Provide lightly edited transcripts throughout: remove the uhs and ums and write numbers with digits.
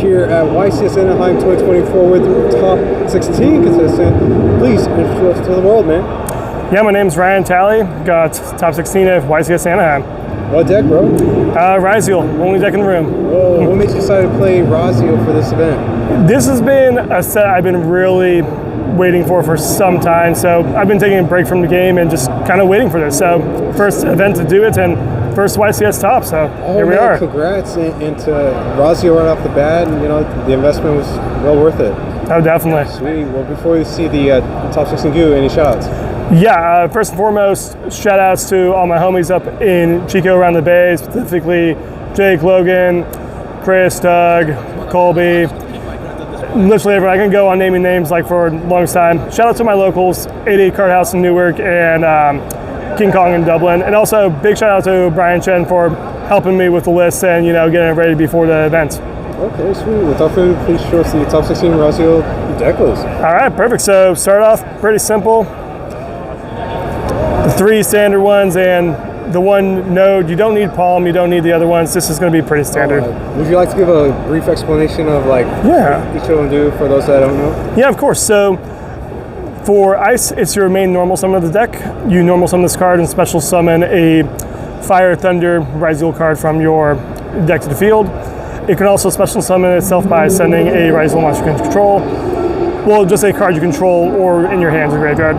here at YCS Anaheim 2024 with top 16 contestant. Please introduce us to the world, man. Yeah, my name's Talley. Got top 16 at YCS Anaheim. What deck, bro? Ryzeal, only deck in the room. Whoa, what made you decide to play Ryzeal for this event? This has been a set I've been really waiting for some time. So I've been taking a break from the game and just kind of waiting for this. So first event to do it and first YCS top. So here we are. Congrats into Ryzeal right off the bat, and you know the investment was well worth it. Oh, definitely. Sweet. Well, before you see the top 16 goo, any shout-outs? Yeah, first and foremost, shout outs to all my homies up in Chico around the Bay, specifically Jake, Logan, Chris, Doug, Colby, literally everyone. I can go on naming names like for a long time. Shout out to my locals, 88 Card House in Newark and King Kong in Dublin. And also big shout out to Brian Chen for helping me with the list and getting it ready before the event. Okay, sweet. Without further ado, please show us the top 16 Ryzeal deck list. All right, perfect. So start off pretty simple. The three standard ones and the one node. You don't need Palm, you don't need the other ones. This is going to be pretty standard. Would you like to give a brief explanation of what each of them do for those that don't know? Yeah, of course. So for Ice, it's your main normal summon of the deck. You normal summon this card and special summon a Fire, Thunder, Ryzeal card from your deck to the field. It can also special summon itself by sending a Ryzeal monster you can control. Well, just a card you control or in your hands or graveyard.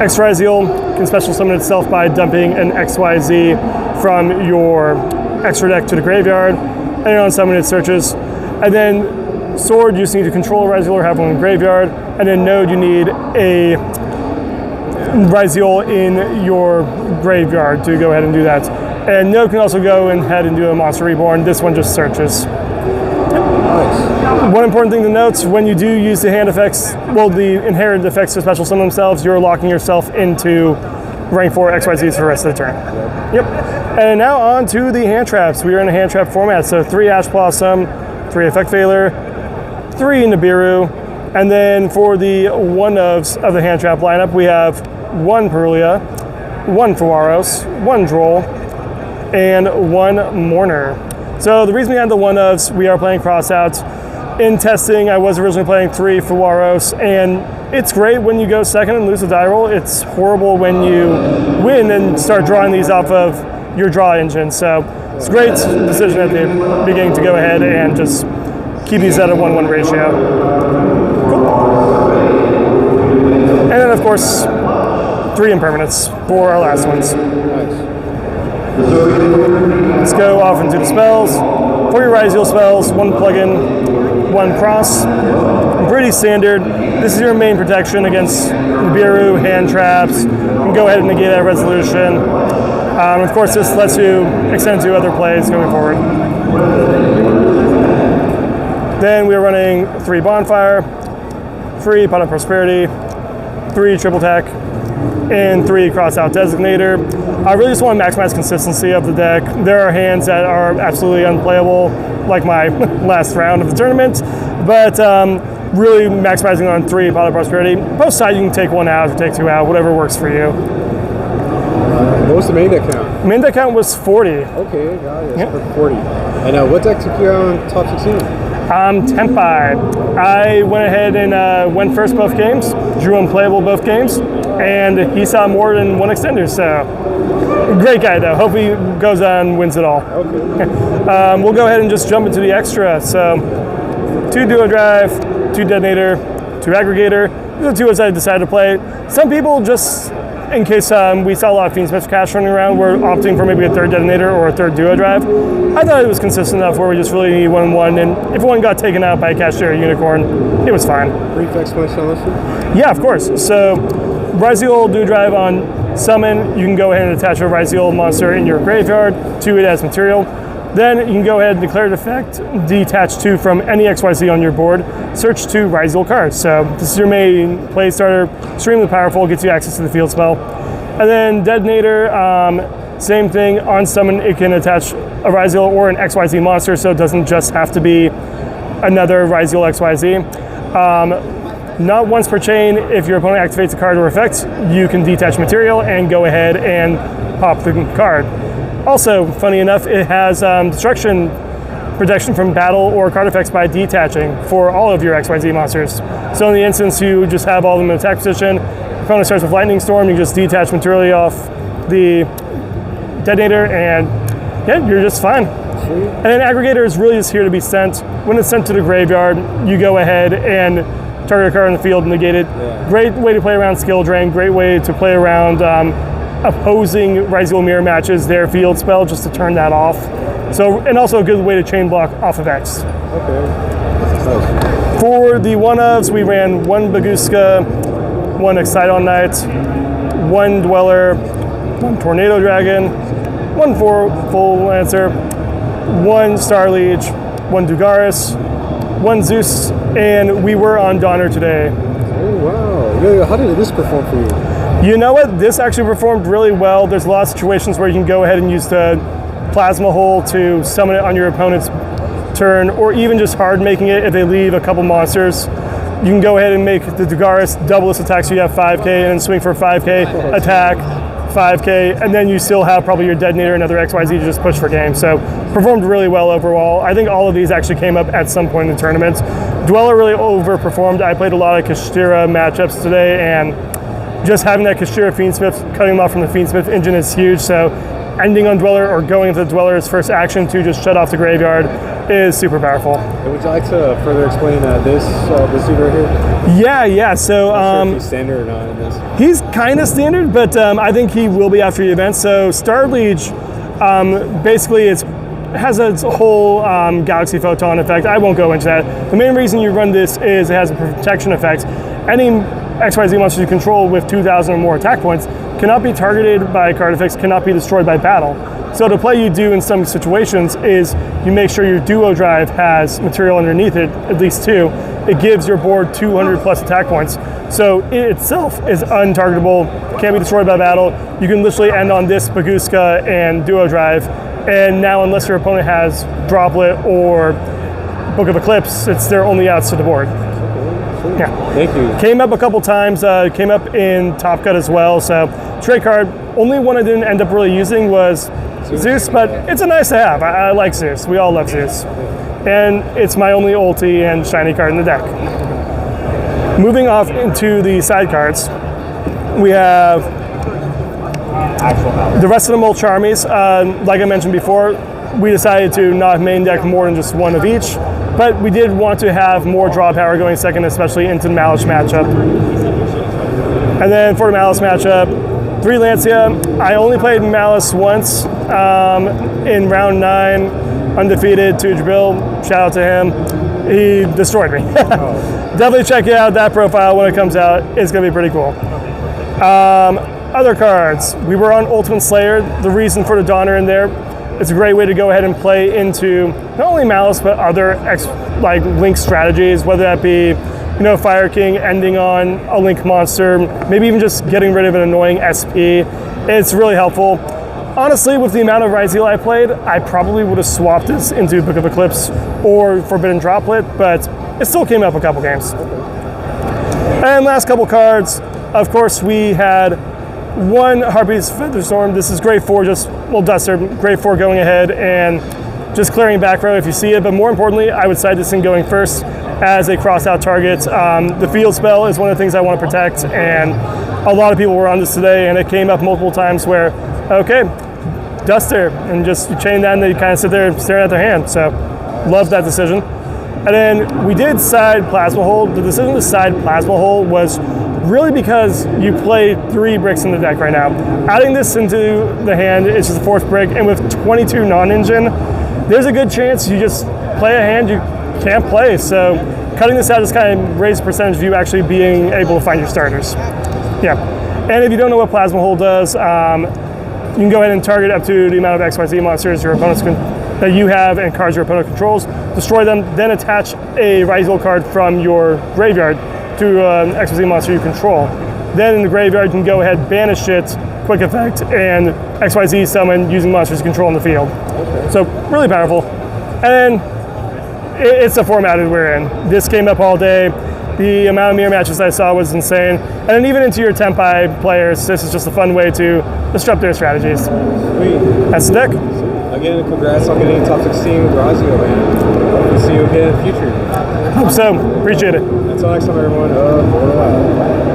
X Ryzeal can special summon itself by dumping an XYZ from your extra deck to the graveyard, and on summon it searches. And then Sword, you just need to control a Ryzeal or have one in the graveyard. And then Node, you need a Ryzeal in your graveyard to go ahead and do that. And Node can also go ahead and do a Monster Reborn. This one just searches. One important thing to note, when you do use the hand effects, well, the inherent effects to special summon themselves, you're locking yourself into rank 4 XYZs for the rest of the turn. Yep. And now on to the hand traps. We are in a hand trap format, so 3 Ash Blossom, 3 Effect Veiler, 3 Nibiru, and then for the one-ofs of the hand trap lineup, we have 1 Perulia, 1 Fuaros, 1 Droll, and 1 Mourner. So the reason behind the one-ofs, we are playing crossouts. In testing, I was originally playing 3 Fuaros, and it's great when you go second and lose a die roll. It's horrible when you win and start drawing these off of your draw engine. So it's a great decision at the beginning to go ahead and just keep these at a 1-1 ratio. Cool. And then, of course, 3 impermanents for our last ones. Let's go off into the spells. For your Ryzeal spells, 1 plugin, 1 cross. Pretty standard. This is your main protection against Nibiru, hand traps. You can go ahead and negate that resolution. Of course, this lets you extend to other plays going forward. Then we are running 3 Bonfire, 3 Pot of Prosperity, 3 Triple Attack, and 3 Crossout Designator. I really just want to maximize consistency of the deck. There are hands that are absolutely unplayable, like my last round of the tournament, but really maximizing on 3 Pot of Prosperity. Both sides you can take 1 out or take 2 out, whatever works for you. What was the main deck count? Main deck count was 40. Okay, got it. Yep. 40. And what deck took you out on top 16? Tempi. I went ahead and went first both games, drew unplayable both games, and he saw more than 1 extender, so great guy though. Hope he goes on and wins it all. Okay. We'll go ahead and just jump into the extra. So 2 Duo Drive, 2 Detonator, 2 Aggregator. These are 2 as I decided to play. Some people just, in case we saw a lot of Fiend Smith cash running around, we're opting for maybe a 3rd Detonator or a 3rd Duo Drive. I thought it was consistent enough where we just really need 1-1, and if one got taken out by a Cashier or Unicorn, it was fine. Brief explanation on this one? Yeah, of course. So Ryzeal Duo Drive on summon, you can go ahead and attach a Ryzeal monster in your graveyard to it as material. Then you can go ahead and declare an effect, detach 2 from any XYZ on your board, search 2 Ryzeal cards. So this is your main play starter, extremely powerful, gets you access to the field spell. And then Detonator, same thing, on summon it can attach a Ryzeal or an XYZ monster, so it doesn't just have to be another Ryzeal XYZ. Not once per chain, if your opponent activates a card or effect, you can detach material and go ahead and pop the card. Also, funny enough, it has destruction protection from battle or card effects by detaching for all of your XYZ monsters. So in the instance you just have all of them in attack position, opponent starts with Lightning Storm, you just detach materially off the detonator, and yeah, you're just fine. Sweet. And then Aggregator is really just here to be sent. When it's sent to the graveyard, you go ahead and target a card in the field and negate it. Yeah. Great way to play around skill drain, great way to play around opposing Ryzeal mirror matches, their field spell, just to turn that off. So, and also a good way to chain block off of X. Okay. Nice. For the one-ofs, we ran 1 Baguska, 1 Excidon Knight, 1 Dweller, 1 Tornado Dragon, 1 Full Lancer, 1 Star Liege, 1 Dugaris, 1 Zeus, and we were on Donner today. Oh, wow. Yeah, how did this perform for you? You know what? This actually performed really well. There's a lot of situations where you can go ahead and use the Plasma Hole to summon it on your opponent's turn, or even just hard making it if they leave a couple monsters. You can go ahead and make the Dugaris double its attack so you have 5k, and then swing for 5k, attack, 5k, and then you still have probably your Detonator and other XYZ to just push for game. So performed really well overall. I think all of these actually came up at some point in the tournament. Dweller really overperformed. I played a lot of Kashtira matchups today, and just having that Kashtira Fiendsmith, cutting them off from the Fiendsmith engine is huge. So ending on Dweller or going into the Dweller's first action to just shut off the graveyard is super powerful. And would you like to further explain this dude right here? Yeah. So I'm not sure if he's standard or not in this. he's kind of standard, but I think he will be after the event. So Star Liege, basically has its whole Galaxy Photon effect. I won't go into that. The main reason you run this is it has a protection effect. Any XYZ monster you control with 2,000 or more attack points cannot be targeted by card effects, cannot be destroyed by battle. So the play you do in some situations is you make sure your duo drive has material underneath it, at least 2. It gives your board 200 plus attack points. So it itself is untargetable, can't be destroyed by battle. You can literally end on this Baguska and duo drive, and now unless your opponent has Droplet or Book of Eclipse, it's their only outs to the board. Yeah. Thank you. Came up a couple times, came up in Top Cut as well, so trade card. Only one I didn't end up really using was Zeus, but it's a nice to have. I like Zeus. We all love Zeus. And it's my only ulti and shiny card in the deck. Moving off into the side cards, we have the rest of the Molch armies. Like I mentioned before, we decided to not main deck more than just one of each, but we did want to have more draw power going second, especially into the Malice matchup. And then for the Malice matchup, 3 Lancia. I only played Malice once in round 9, undefeated to Jabil. Shout out to him. He destroyed me. Definitely check out that profile when it comes out. It's going to be pretty cool. Other cards. We were on Ultimate Slayer. The reason for the Donner in there, it's a great way to go ahead and play into not only Malice, but other Link strategies, whether that be Fire King ending on a Link monster, maybe even just getting rid of an annoying SP. It's really helpful. Honestly, with the amount of Ryzeal I played, I probably would have swapped this into Book of Eclipse or Forbidden Droplet, but it still came up a couple games. And last couple cards, of course, we had 1 Harpy's Featherstorm. This is great for Duster, great for going ahead and just clearing back row if you see it, but more importantly, I would side this in going first as a crossed out target. The field spell is one of the things I want to protect, and a lot of people were on this today, and it came up multiple times where, okay, Duster, and just you chain that and they kind of sit there staring at their hand. So love that decision. And then we did side Plasma Hole. The decision to side Plasma Hole was really because you play 3 bricks in the deck right now. Adding this into the hand is just a 4th brick, and with 22 non-engine, there's a good chance you just play a hand you can't play. So cutting this out just kind of raises the percentage of you actually being able to find your starters. Yeah. And if you don't know what Plasma Hole does, you can go ahead and target up to the amount of XYZ monsters your opponents that you have and cards your opponent controls, destroy them, then attach a Ryzeal card from your graveyard to an XYZ monster you control. Then in the graveyard, you can go ahead, banish it, quick effect, and XYZ summon using monsters you control in the field. Okay. So really powerful. And it's the format we're in. This came up all day. The amount of mirror matches I saw was insane. And then even into your Tempai players, this is just a fun way to disrupt their strategies. Sweet. That's the deck. Again, congrats on getting top 16 with Ryzeal, man. Hope to see you again in the future. Hope so. Appreciate it. Until next time, everyone.